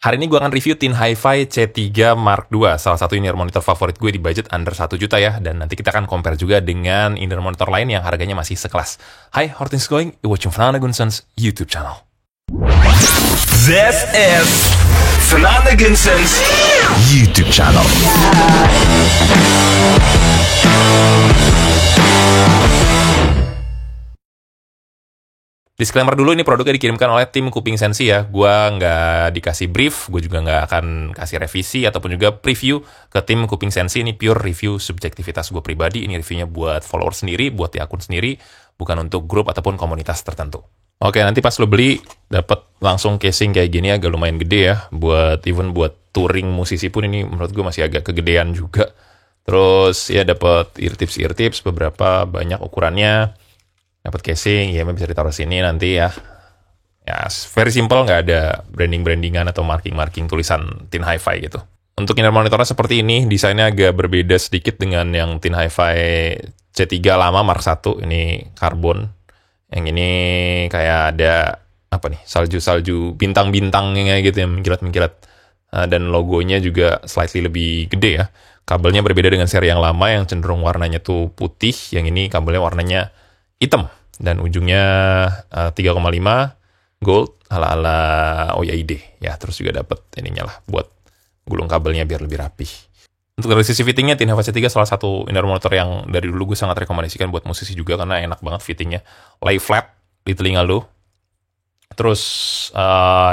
Hari ini gue akan review Tin Hi-Fi C3 Mark II, salah satu in-ear monitor favorit gue di budget under 1 juta ya. Dan nanti kita akan compare juga dengan in-ear monitor lain yang harganya masih sekelas. Hi, how are things going? You're watching Flanagan's YouTube channel. This is Flanagan's YouTube channel. Disclaimer dulu, ini produknya dikirimkan oleh tim Kuping Sensi ya. Gue nggak dikasih brief, gue juga nggak akan kasih revisi ataupun juga preview ke tim Kuping Sensi. Ini pure review subjektivitas gue pribadi. Ini reviewnya buat follower sendiri, buat di akun sendiri, bukan untuk grup ataupun komunitas tertentu. Oke, nanti pas lo beli, dapat langsung casing kayak gini, agak lumayan gede ya. Even buat touring musisi pun ini menurut gue masih agak kegedean juga. Terus ya dapat ear tips beberapa banyak ukurannya. Dapat casing, ya bisa ditaruh sini nanti ya. Ya, very simple, nggak ada branding-brandingan atau marking-marking tulisan Tin Hi-Fi gitu. Untuk in-ear monitornya seperti ini, desainnya agak berbeda sedikit dengan yang Tin Hi-Fi C3 lama Mark I. Ini karbon. Yang ini kayak ada apa nih, salju-salju bintang-bintangnya gitu yang mengkilat-mengkilat. Dan logonya juga slightly lebih gede ya. Kabelnya berbeda dengan seri yang lama yang cenderung warnanya tuh putih. Yang ini kabelnya warnanya hitam dan ujungnya 3,5 gold ala-ala OYD ya. Terus juga dapat ininya lah buat gulung kabelnya biar lebih rapi. Untuk dari sisi fittingnya, Tin Hi-Fi C3 salah satu in-ear monitor yang dari dulu gue sangat rekomendasikan buat musisi juga karena enak banget fittingnya. Lay flat di telinga lo. Terus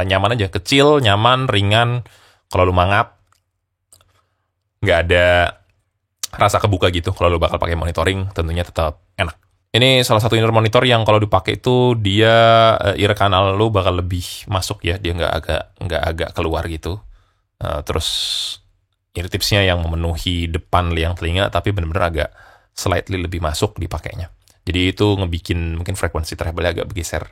nyaman aja, kecil, nyaman, ringan. Kalau lu mangap nggak ada rasa kebuka gitu. Kalau lu bakal pakai monitoring tentunya tetap enak. Ini salah satu in-ear monitor yang kalau dipakai itu dia ear kanal lu bakal lebih masuk ya, dia nggak agak keluar gitu. Terus ear tipsnya yang memenuhi depan liang telinga tapi benar-benar agak slightly lebih masuk dipakainya. Jadi itu ngebikin mungkin frekuensi treble-nya agak bergeser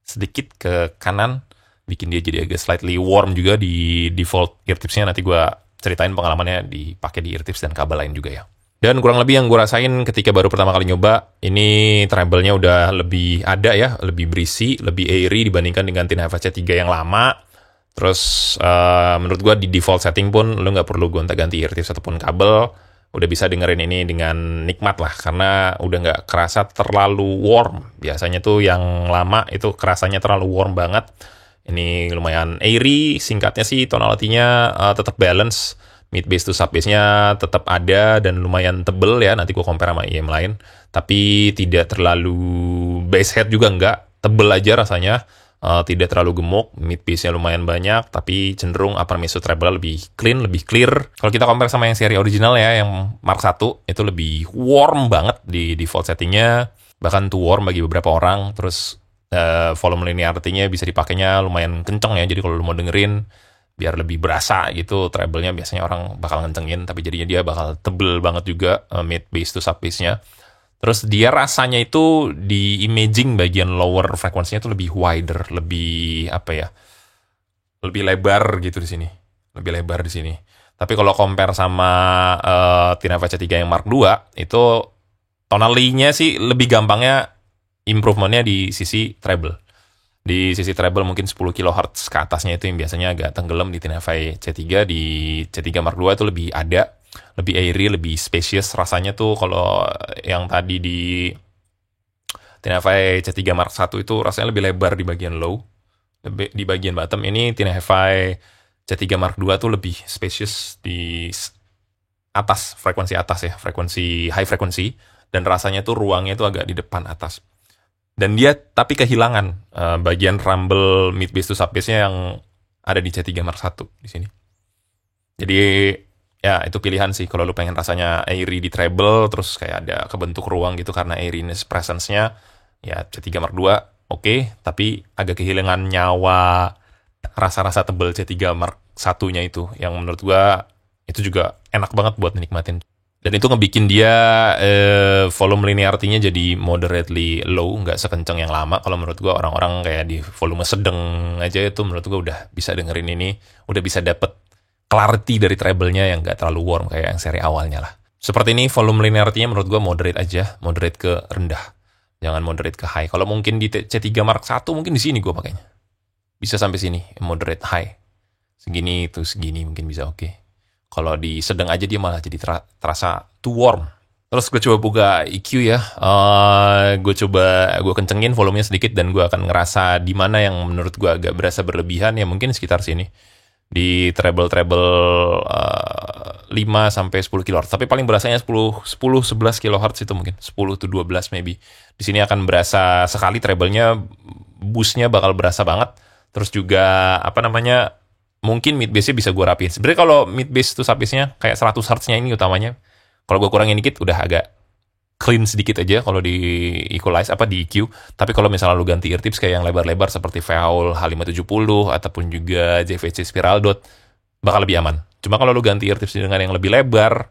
sedikit ke kanan, bikin dia jadi agak slightly warm juga di default ear tipsnya. Nanti gue ceritain pengalamannya dipakai di ear tips dan kabel lain juga ya. Dan kurang lebih yang gue rasain ketika baru pertama kali nyoba, ini treble-nya udah lebih ada ya, lebih berisi, lebih airy dibandingkan dengan Tin Hi-Fi C3 yang lama. Terus menurut gue di default setting pun lo nggak perlu gonta-ganti ear tips ataupun kabel, udah bisa dengerin ini dengan nikmat lah, karena udah nggak kerasa terlalu warm. Biasanya tuh yang lama itu kerasanya terlalu warm banget. Ini lumayan airy, singkatnya sih tonality-nya tetap balance. Mid bass to sub bass-nya tetap ada dan lumayan tebel ya, nanti gue compare sama IM lain. Tapi tidak terlalu bass head juga enggak, tebel aja rasanya. Tidak terlalu gemuk, mid bass-nya lumayan banyak, tapi cenderung upper mid to treble lebih clean, lebih clear. Kalau kita compare sama yang seri original ya, yang Mark I, itu lebih warm banget di default settingnya. Bahkan too warm bagi beberapa orang. Terus volume linearity-nya bisa dipakainya lumayan kenceng ya, jadi kalau lu mau dengerin biar lebih berasa gitu, treble-nya biasanya orang bakal ngencengin, tapi jadinya dia bakal tebel banget juga mid bass to sub bass-nya. Terus dia rasanya itu di imaging bagian lower frekuensinya itu lebih wider, lebih apa ya, lebih lebar gitu di sini, lebih lebar di sini. Tapi kalau compare sama Tin Hi-Fi C3 yang Mark II, itu tonality-nya sih lebih gampangnya improvement-nya di sisi treble. Di sisi treble mungkin 10 kHz ke atasnya itu yang biasanya agak tenggelam di Tin Hi-Fi C3. Di C3 Mark II itu lebih ada, lebih airy, lebih spacious rasanya tuh. Kalau yang tadi di Tin Hi-Fi C3 Mark I itu rasanya lebih lebar di bagian low, di bagian bottom. Ini Tin Hi-Fi C3 Mark II tuh lebih spacious di atas, frekuensi atas ya, frekuensi high frequency, dan rasanya tuh ruangnya tuh agak di depan atas. Dan dia tapi kehilangan bagian rumble mid bass to sub bass-nya yang ada di C3 Mark I di sini. Jadi ya itu pilihan sih kalau lu pengen rasanya airy di treble, terus kayak ada kebentuk ruang gitu karena airiness presence-nya, ya C3 Mark II oke, tapi agak kehilangan nyawa rasa-rasa tebel C3 Mark I-nya itu, yang menurut gua itu juga enak banget buat nikmatin. Dan itu ngebikin dia volume linearity-nya jadi moderately low, nggak sekenceng yang lama. Kalau menurut gue orang-orang kayak di volume sedang aja itu menurut gue udah bisa dengerin ini, udah bisa dapet clarity dari treble-nya yang nggak terlalu warm kayak yang seri awalnya lah. Seperti ini volume linearity-nya menurut gue moderate aja, moderate ke rendah, jangan moderate ke high. Kalau mungkin di C3 Mark I mungkin di sini gue pakainya bisa sampai sini, moderate high. segini itu segini mungkin bisa oke. Kalau di sedang aja dia malah jadi terasa too warm. Terus gue coba buka EQ ya, gue kencengin volumenya sedikit dan gue akan ngerasa di mana yang menurut gue agak berasa berlebihan ya mungkin sekitar sini di treble 5 sampai 10 kHz. Tapi paling berasanya 11 kHz itu mungkin 10 to 12 maybe. Di sini akan berasa sekali treble-nya, boost-nya bakal berasa banget. Terus juga mungkin mid bass-nya bisa gue rapiin. Sebenarnya kalau mid bass itu sub-bass-nya kayak 100 Hz-nya ini utamanya. Kalau gue kurangin dikit udah agak clean sedikit aja kalau di equalize di EQ. Tapi kalau misalnya lu ganti ear tips kayak yang lebar-lebar seperti Feaul H570 ataupun juga JVC Spiral Dot bakal lebih aman. Cuma kalau lu ganti ear tips dengan yang lebih lebar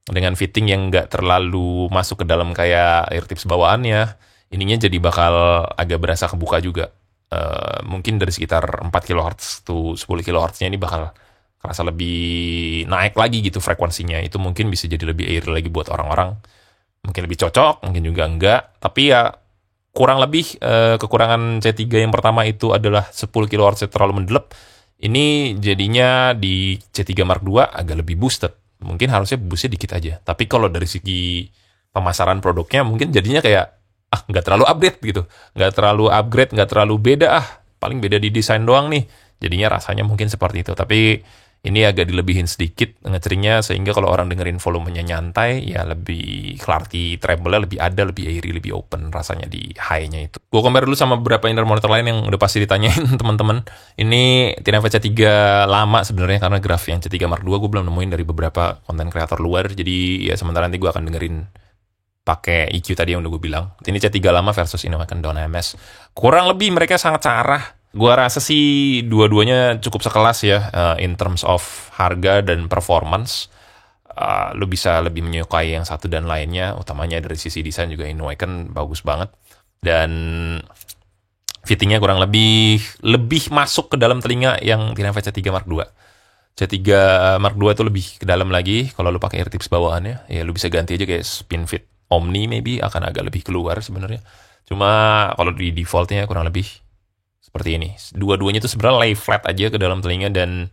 dengan fitting yang nggak terlalu masuk ke dalam kayak ear tips bawaannya, ininya jadi bakal agak berasa kebuka juga. Mungkin dari sekitar 4 kHz to 10 kHz-nya ini bakal kerasa lebih naik lagi gitu frekuensinya. Itu mungkin bisa jadi lebih airy lagi buat orang-orang. Mungkin lebih cocok, mungkin juga enggak. Tapi ya kurang lebih kekurangan C3 yang pertama itu adalah 10 kHz terlalu mendelep. Ini jadinya di C3 Mark II agak lebih boosted. Mungkin harusnya boostnya dikit aja. Tapi kalau dari segi pemasaran produknya mungkin jadinya kayak nggak terlalu update gitu. Nggak terlalu upgrade, nggak terlalu beda paling beda di desain doang nih. Jadinya rasanya mungkin seperti itu. Tapi ini agak dilebihin sedikit ngeringnya sehingga kalau orang dengerin volumenya nyantai ya lebih clarity treble-nya lebih ada, lebih airy, lebih open rasanya di high-nya itu. Gue compare dulu sama beberapa inner monitor lain yang udah pasti ditanyain teman-teman. Ini TINAVA C3 lama sebenarnya karena graf yang C3 Mark II gue belum nemuin dari beberapa konten kreator luar. Jadi ya sementara nanti gue akan dengerin pakai EQ tadi yang udah gue bilang. Ini C3 lama versus Innovaken Dawn MS. Kurang lebih mereka sangat searah. Gua rasa sih dua-duanya cukup sekelas ya in terms of harga dan performance. Lu bisa lebih menyukai yang satu dan lainnya, utamanya dari sisi desain juga Innovaken bagus banget dan fittingnya kurang lebih masuk ke dalam telinga yang TINAVA C3 Mark II. C3 Mark II itu lebih ke dalam lagi. Kalau lu pakai ear tips bawaannya, ya lu bisa ganti aja kayak spin fit Omni maybe akan agak lebih keluar sebenarnya. Cuma kalau di defaultnya kurang lebih seperti ini. Dua-duanya itu sebenarnya lay flat aja ke dalam telinga dan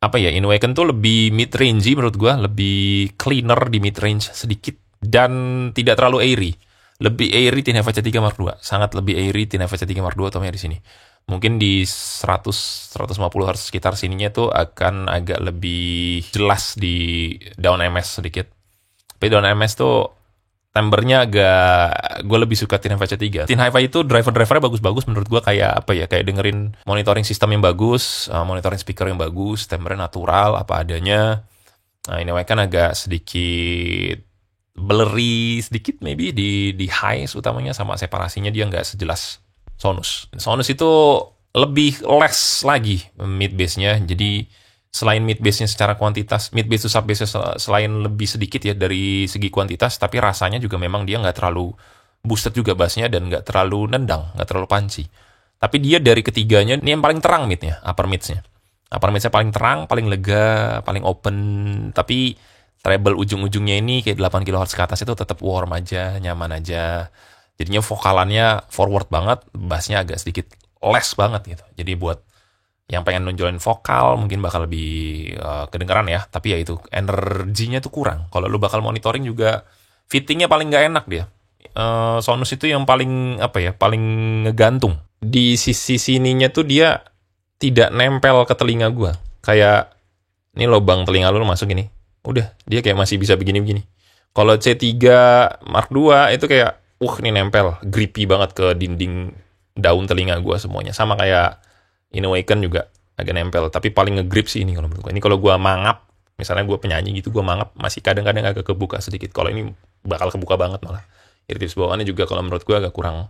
Innovaken tuh lebih mid range menurut gua, lebih cleaner di mid range sedikit dan tidak terlalu airy. Lebih airy TINAVA C3 Mark II, sangat lebih airy TINAVA C3 Mark II utamanya di sini. Mungkin di 100-150 Hz sekitar sininya tuh akan agak lebih jelas di Dawn MS sedikit. Tapi Dawn MS tuh timbre-nya agak, gue lebih suka TINAVA C3. TINAVA itu driver-drivernya bagus-bagus menurut gue, kayak kayak dengerin monitoring sistem yang bagus, monitoring speaker yang bagus, timbre natural apa adanya. Nah, ini kan agak sedikit blurry sedikit maybe di highs utamanya, sama separasinya dia nggak sejelas Sonus. Sonus itu lebih less lagi mid bass-nya, jadi selain mid bass-nya secara kuantitas, mid bass to sub bass selain lebih sedikit ya dari segi kuantitas, tapi rasanya juga memang dia nggak terlalu boosted juga bass-nya dan nggak terlalu nendang, nggak terlalu punchy. Tapi dia dari ketiganya, ini yang paling terang mid-nya, upper mid-nya. Upper mid-nya paling terang, paling lega, paling open, tapi treble ujung-ujungnya ini kayak 8 kHz ke atas itu tetap warm aja, nyaman aja. Jadinya vokalannya forward banget, bass-nya agak sedikit less banget gitu. Jadi buat yang pengen nonjolin vokal mungkin bakal lebih kedengeran ya, tapi ya itu energinya tuh kurang. Kalau lu bakal monitoring juga fittingnya paling nggak enak dia. Sonus itu yang paling paling ngegantung. Di sisi sininya tuh dia tidak nempel ke telinga gua. Kayak ini lubang telinga lu masuk gini. Udah, dia kayak masih bisa begini-begini. Kalau C3 Mark II itu kayak ini nempel, grippy banget ke dinding daun telinga gua semuanya. Sama kayak Innovaken juga agak nempel, tapi paling ngegrip sih ini kalau menurut gue. Ini kalau gue mangap, misalnya gue penyanyi gitu, gue mangap, masih kadang-kadang agak kebuka sedikit. Kalau ini bakal kebuka banget malah. Ear tips bawaannya juga kalau menurut gue agak kurang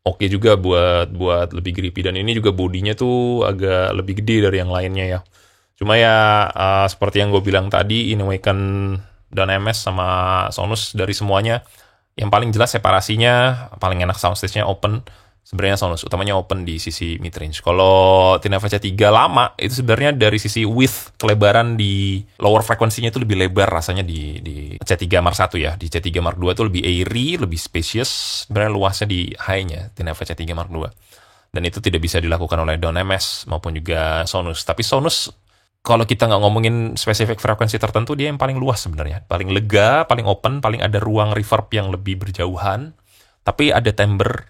oke juga buat lebih grippy. Dan ini juga bodinya tuh agak lebih gede dari yang lainnya ya. Cuma ya seperti yang gue bilang tadi, Innovaken dan MS sama Sonus dari semuanya, yang paling jelas separasinya, paling enak soundstage-nya open. Sebenarnya Sonus utamanya open di sisi mid range. Kalau TINAVA C3 lama itu sebenarnya dari sisi width, kelebaran di lower frekuensinya itu lebih lebar rasanya di C3 Mark I ya. Di C3 Mark II itu lebih airy, lebih spacious. Sebenarnya luasnya di high-nya TINAVA C3 Mark II. Dan itu tidak bisa dilakukan oleh Don MS maupun juga Sonus. Tapi Sonus, kalau kita nggak ngomongin spesifik frekuensi tertentu, dia yang paling luas sebenarnya. Paling lega, paling open, paling ada ruang reverb yang lebih berjauhan. Tapi ada timbre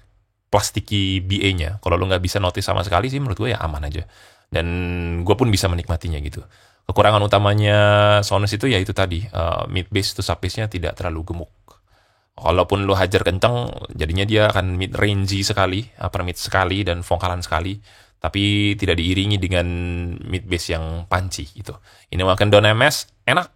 plastiki BA-nya. Kalau lu nggak bisa notice sama sekali sih, menurut gue ya aman aja. Dan gue pun bisa menikmatinya gitu. Kekurangan utamanya Sonus itu ya itu tadi, mid bass to sub bass-nya tidak terlalu gemuk. Walaupun lu hajar kenceng, jadinya dia akan mid-rangey sekali, upper mid sekali, dan vokalan sekali. Tapi tidak diiringi dengan mid-bass yang punchy gitu. Ini makan Don MS, enak.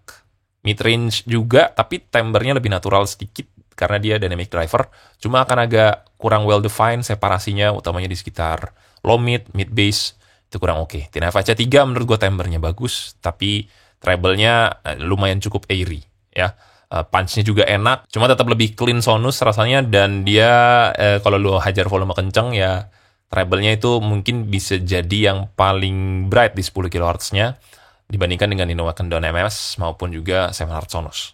Mid-range juga, tapi timbre-nya lebih natural sedikit, karena dia dynamic driver. Cuma akan agak kurang well-defined separasinya, utamanya di sekitar low mid, mid-bass, itu kurang oke. Tina FHC 3 menurut gue timbre-nya bagus, tapi treble-nya lumayan cukup airy, ya. Punch-nya juga enak, cuma tetap lebih clean Sonus rasanya, dan dia kalau lu hajar volume kenceng ya treble-nya itu mungkin bisa jadi yang paling bright di 10 kHz-nya dibandingkan dengan Innovaken Don MS maupun juga 700 Sonus.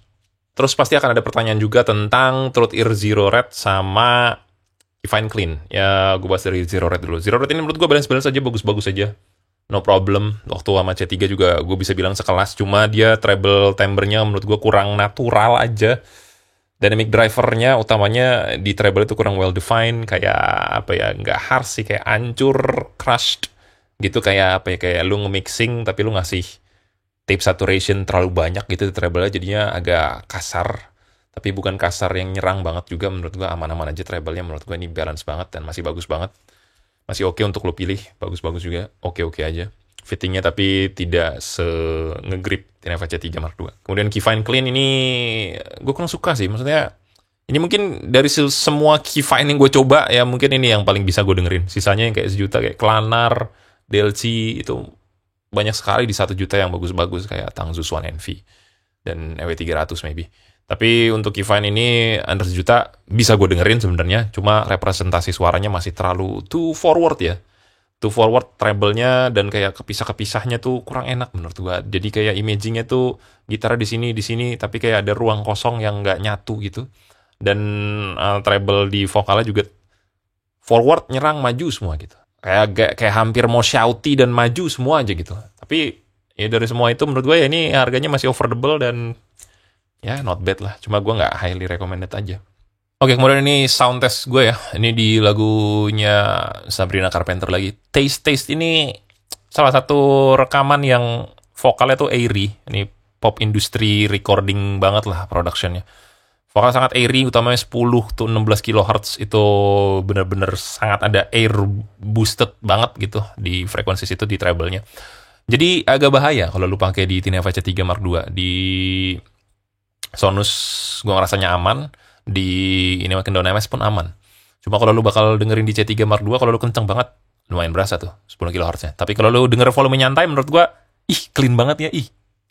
Terus pasti akan ada pertanyaan juga tentang Truth Ear Zero Red sama Fine Clean. Ya, gue bahas dari Zero Red dulu. Zero Red ini menurut gue balance-balance aja, bagus-bagus aja. No problem. Waktu sama C3 juga gue bisa bilang sekelas. Cuma dia treble timbre-nya menurut gue kurang natural aja. Dynamic driver-nya utamanya di treble itu kurang well-defined. Kayak apa ya, nggak harsh sih. Kayak hancur, crushed. Gitu kayak apa ya, kayak lu nge-mixing tapi lu ngasih tape saturation terlalu banyak gitu di treble-nya. Jadinya agak kasar. Tapi bukan kasar yang nyerang banget juga. Menurut gue aman-aman aja treble-nya. Menurut gue ini balance banget dan masih bagus banget. Masih oke untuk lo pilih, bagus-bagus juga, oke-oke aja. Fittingnya tapi tidak nge-grip Tina FHC 3 Mark II. Kemudian Keyfine Clean ini gue kurang suka sih, maksudnya ini mungkin dari semua Keyfine yang gue coba, ya mungkin ini yang paling bisa gue dengerin. Sisanya yang kayak sejuta, kayak Klanar, DLC, itu banyak sekali di 1 juta yang bagus-bagus, kayak Tangzus One NV, dan EW300 maybe. Tapi untuk Keyfine ini under sejuta bisa gue dengerin sebenarnya, cuma representasi suaranya masih terlalu too forward ya. Too forward treble-nya dan kayak kepisah-kepisahnya tuh kurang enak menurut gue. Jadi kayak imaging-nya tuh gitar di sini, tapi kayak ada ruang kosong yang nggak nyatu gitu. Dan treble di vokalnya juga forward, nyerang, maju semua gitu. Kayak hampir mau shouty dan maju semua aja gitu. Tapi ya dari semua itu menurut gue ya ini harganya masih affordable dan ya not bad lah, cuma gue nggak highly recommended aja. Oke, kemudian ini sound test gue ya. Ini di lagunya Sabrina Carpenter lagi. Taste ini salah satu rekaman yang vokalnya tuh airy. Ini pop industry recording banget lah productionnya. Vokal sangat airy, utamanya 10 to 16 kHz itu bener-bener sangat ada air boosted banget gitu di frekuensi situ di treble-nya. Jadi agak bahaya kalau lu pakai di Tina FHC 3 Mark II. Di Sonus gue ngerasanya aman, di Innovaken Don MS pun aman. Cuma kalau lu bakal dengerin di C3 Mark II, kalau lu kenceng banget, lumayan berasa tuh 10 kHz-nya. Tapi kalau lu denger volume nyantai, menurut gue, clean banget ya,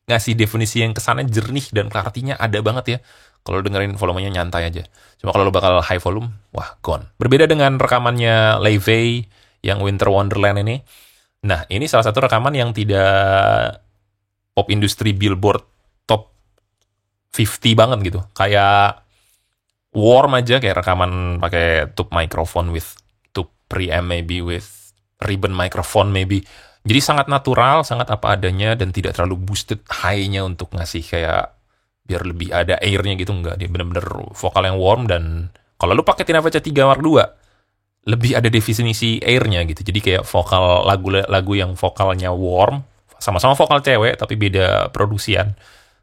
ngasih definisi yang kesannya jernih dan clarity-nya ada banget ya. Kalau dengerin volumenya nyantai aja. Cuma kalau lu bakal high volume, wah gone. Berbeda dengan rekamannya Levey yang Winter Wonderland ini. Nah, ini salah satu rekaman yang tidak pop industry Billboard top 50 banget gitu. Kayak warm aja, kayak rekaman pakai tube microphone with tube preamp maybe, with ribbon microphone maybe. Jadi sangat natural, sangat apa adanya, dan tidak terlalu boosted high-nya untuk ngasih kayak biar lebih ada air-nya gitu. Enggak, dia bener-bener vokal yang warm. Dan kalau lu pakai Tina FHC 3 Mark II, lebih ada definisi air-nya gitu. Jadi kayak vokal lagu yang vokalnya warm, sama-sama vokal cewek tapi beda produksian,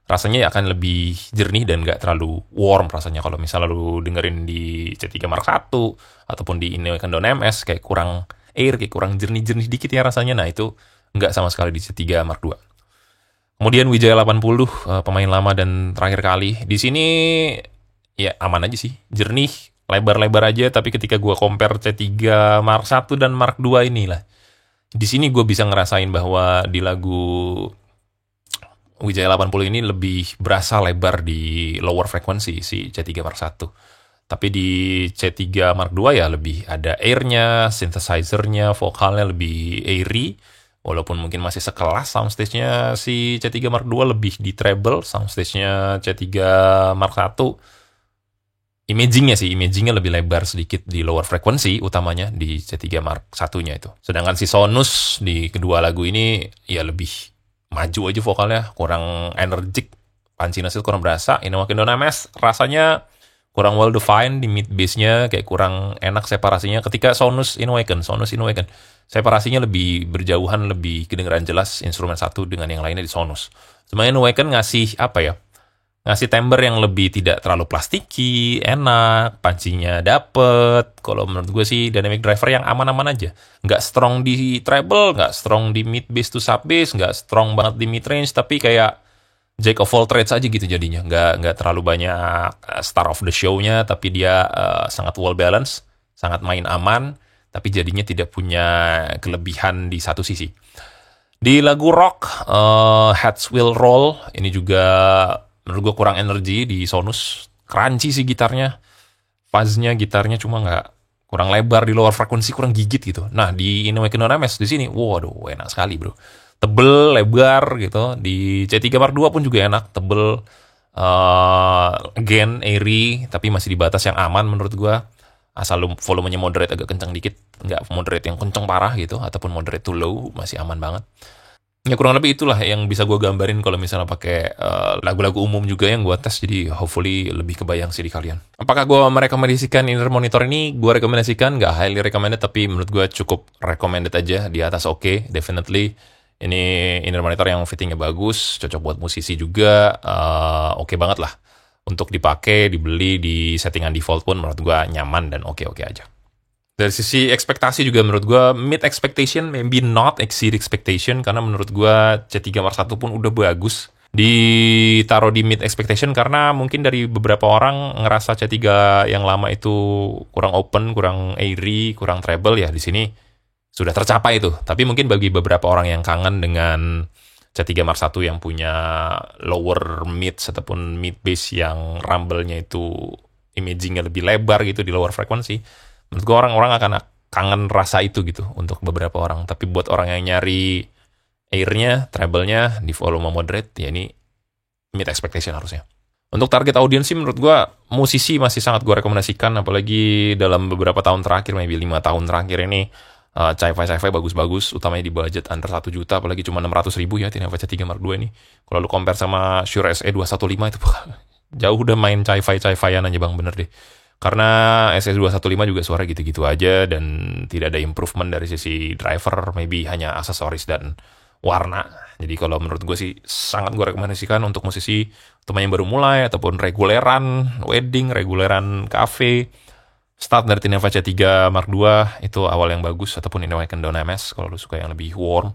rasanya akan lebih jernih dan gak terlalu warm rasanya. Kalau misalnya lu dengerin di C3 Mark I ataupun di Innovaken Don MS, kayak kurang air, kayak kurang jernih-jernih dikit ya rasanya. Nah itu gak sama sekali di C3 Mark II. Kemudian Wijaya 80, pemain lama dan terakhir kali. Di sini ya aman aja sih, jernih, lebar-lebar aja. Tapi ketika gue compare C3 Mark I dan Mark II inilah, di sini gue bisa ngerasain bahwa di lagu Wijaya 80 ini lebih berasa lebar di lower frekuensi si C3 Mark I. Tapi di C3 Mark II ya lebih ada air-nya, synthesizer-nya, vokalnya lebih airy. Walaupun mungkin masih sekelas, soundstage-nya si C3 Mark II lebih di treble, soundstage-nya C3 Mark I imagingnya lebih lebar sedikit di lower frequency, utamanya di C3 Mark 1-nya itu. Sedangkan si Sonus di kedua lagu ini ya lebih maju aja vokalnya, kurang energik, punchiness kurang berasa. Inouye Nemes rasanya kurang well defined di mid bass-nya, kayak kurang enak separasinya ketika Sonus Inouye. Separasinya lebih berjauhan, lebih kedengeran jelas instrumen satu dengan yang lainnya di Sonus. Sebenarnya Inouye ngasih ngasih timbre yang lebih tidak terlalu plastiki, enak, pancinya dapet. Kalau menurut gue sih dynamic driver yang aman-aman aja. Nggak strong di treble, nggak strong di mid bass to sub bass, nggak strong banget di mid range, tapi kayak jack of all trades aja gitu jadinya. Nggak terlalu banyak star of the show-nya, tapi dia sangat well balanced, sangat main aman, tapi jadinya tidak punya kelebihan di satu sisi. Di lagu rock, Heads Will Roll, ini juga menurut gue kurang energi di Sonus. Crunchy sih gitarnya, fuzznya gitarnya cuma kurang lebar di lower frequency, kurang gigit gitu. Nah di Inouye Nemes di sini, waduh enak sekali bro, tebel, lebar gitu. Di C3 Mark II pun juga enak, tebel, again airy, tapi masih di batas yang aman menurut gue. Asal volumenya moderate agak kencang dikit, nggak moderate yang kencang parah gitu, ataupun moderate to low, masih aman banget. Ya kurang lebih itulah yang bisa gue gambarin kalau misalnya pakai lagu-lagu umum juga yang gue tes, jadi hopefully lebih kebayang sih di kalian. Apakah gue merekomendasikan inner monitor ini? Gue rekomendasikan, nggak highly recommended, tapi menurut gue cukup recommended aja, di atas oke, definitely. Ini inner monitor yang fittingnya bagus, cocok buat musisi juga, oke banget lah. Untuk dipakai, dibeli di settingan default pun menurut gue nyaman dan oke-oke aja. Dari sisi ekspektasi juga menurut gue meet expectation, maybe not exceed expectation, karena menurut gue C3 Mark I pun udah bagus. Ditaruh di meet expectation karena mungkin dari beberapa orang ngerasa C3 yang lama itu kurang open, kurang airy, kurang treble, ya di sini sudah tercapai itu. Tapi mungkin bagi beberapa orang yang kangen dengan C3 Mark I yang punya lower mid ataupun mid bass yang rumble-nya itu imagingnya lebih lebar gitu di lower frequency, menurut gue orang-orang akan kangen rasa itu gitu untuk beberapa orang. Tapi buat orang yang nyari air-nya, treble-nya di volume moderate, ya ini meet expectation harusnya. Untuk target audience sih menurut gue musisi masih sangat gue rekomendasikan, apalagi dalam beberapa tahun terakhir, maybe 5 tahun terakhir ini, sci-fi bagus-bagus, utamanya di budget under 1 juta, apalagi cuma 600 ribu ya Tineva C3 Mark II ini. Kalau lu compare sama Shure SE215 itu jauh udah main sci-fi-an aja bang, bener deh. Karena SE215 juga suara gitu-gitu aja dan tidak ada improvement dari sisi driver, maybe hanya aksesoris dan warna. Jadi kalau menurut gue sih sangat gue rekomendasikan untuk musisi teman yang baru mulai ataupun reguleran wedding, reguleran cafe. Start dari Tineva C3 Mark II itu awal yang bagus, ataupun Inouye Nemes kalau lu suka yang lebih warm.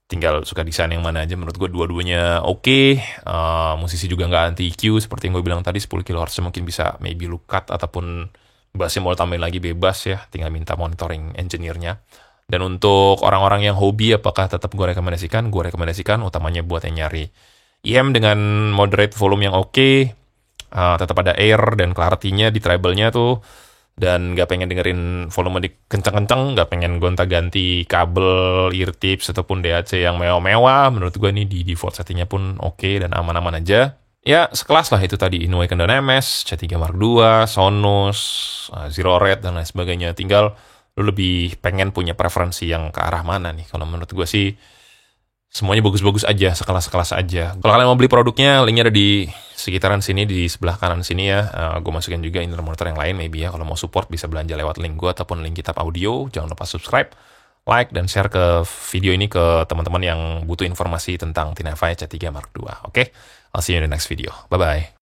Tinggal suka desain yang mana aja, menurut gue dua-duanya oke. Musisi juga nggak anti EQ, seperti yang gue bilang tadi, 10 kHz mungkin bisa maybe lu cut, ataupun bassnya mau tambahin lagi bebas ya, tinggal minta monitoring engineer-nya. Dan untuk orang-orang yang hobi, apakah tetap gue rekomendasikan utamanya buat yang nyari EM dengan moderate volume yang oke, tetap ada air dan clarity-nya di treble-nya tuh, dan gak pengen dengerin volume kenceng-kenceng, gak pengen gonta-ganti kabel, ear tips, ataupun DAC yang mewah-mewah, menurut gue ini di default settingnya pun oke dan aman-aman aja. Ya, sekelas lah itu tadi, Inouye Nemes, C3 Mark II, Sonus, Zero Red, dan lain sebagainya. Tinggal lu lebih pengen punya preferensi yang ke arah mana nih. Kalau menurut gue sih, semuanya bagus-bagus aja, sekelas-kelas aja. Kalau kalian mau beli produknya, linknya ada di sekitaran sini, di sebelah kanan sini ya. Gue masukin juga inner monitor yang lain, maybe ya. Kalau mau support bisa belanja lewat link gue ataupun link kitab audio. Jangan lupa subscribe, like, dan share ke video ini ke teman-teman yang butuh informasi tentang Tineva C3 Mark II. Oke, I'll see you in the next video. Bye-bye.